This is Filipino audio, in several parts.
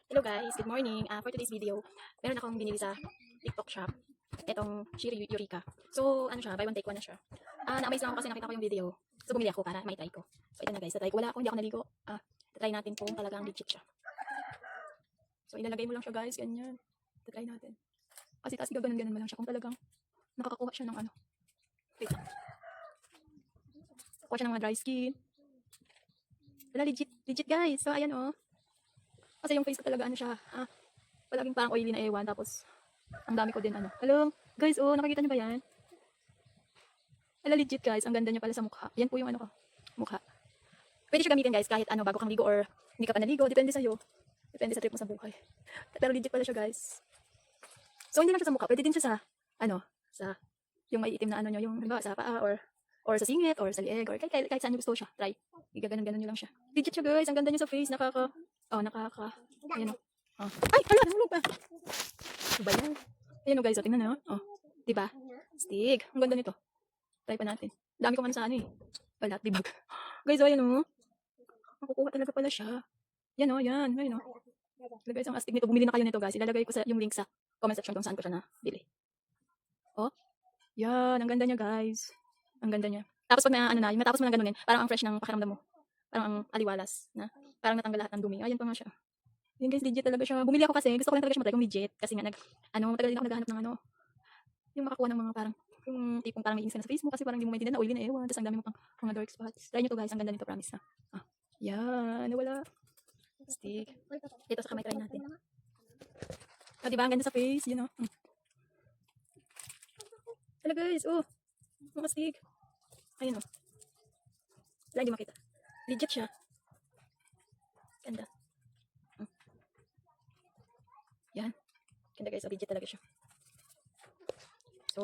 Hello guys, good morning. For today's video, meron akong binili sa TikTok shop. Itong Shiri Eureka. So, ano siya, buy one take one na siya. Na-amaze lang ako kasi nakita ko yung video. So, bumili ako para may try ko. So, ito na guys, try ko. Wala ako, hindi ako naligo. Try natin kung talagang legit siya. So, ilalagay mo lang siya guys, ganyan. Try natin. Kasi taas gaganon-ganon mo lang siya kung talagang nakakakuha siya ng ano. Wait lang. Kuha siya ng mga dry skin. Wala, legit guys. So, ayan oh. Kasi yung face ko talaga ano siya, palaging parang oily na ewan, tapos ang dami ko din ano. Hello, guys, oh, nakikita niyo ba yan? Hala, legit guys, ang ganda niya pala sa mukha. Yan po yung ano ko, mukha. Pwede siya gamitin guys, kahit ano, bago kang ligo or hindi ka pa naligo, depende sa'yo. Depende sa trip mo sa buhay. Pero legit pala siya guys. So, hindi lang siya sa mukha, pwede din siya sa, ano, sa, yung may itim na ano nyo, yung, halimbawa, sa paa, or sa singit, or sa lieg, or kahit saan nyo gusto siya, try. Igaganon-ganon nyo lang siya. Legit siya guys, ang ganda niya sa face, ayan o. Ay, hala, nahulog pa. Ano ba yan? Ayan o guys, tingnan na o. Diba? Stig. Ang ganda nito. Try pa natin. Dami kong ano sa ano eh. Balat, dibag. Guys, ayan o. Makukuha talaga pala siya. Yan o, yan. Ayan o. Guys, ang astig nito. Bumili na kayo nito guys. Ilalagay ko yung link sa comment section kung saan ko siya nabili. O. Yan. Ang ganda niya guys. Ang ganda niya. Tapos pag matapos mo na ganunin, parang ang fresh ng pakiramdam mo. Parang ang aliwalas na. Parang natanggal lahat ng dumi. Ayan pa nga siya. Yan guys, legit talaga siya. Bumili ako kasi gusto ko lang talaga siya matry kung legit. Kasi nga matagal din ako naghahanap ng yung makakuha ng mga parang, yung tipong parang may insta na sa Facebook kasi parang hindi mo maintindihan na oily na ewan. Tapos ang dami mo pang mga dark spots. Try nyo to guys, ang ganda nito, promise na. Yan, nawala. Stick. Dito sa kamay, try natin. Diba, ang ganda sa face, yun o. Hala guys, mga stick. Ayun o. Wala, hindi makita. Legit siya. Ganda. Yan. Ganda guys, legit talaga siya. So,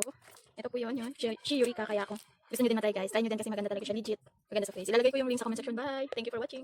ito po yun. She Eureka, kaya kung gusto nyo din matry guys, try nyo din kasi maganda talaga siya, legit. Maganda sa face. Ilalagay ko yung link sa comment section. Bye! Thank you for watching.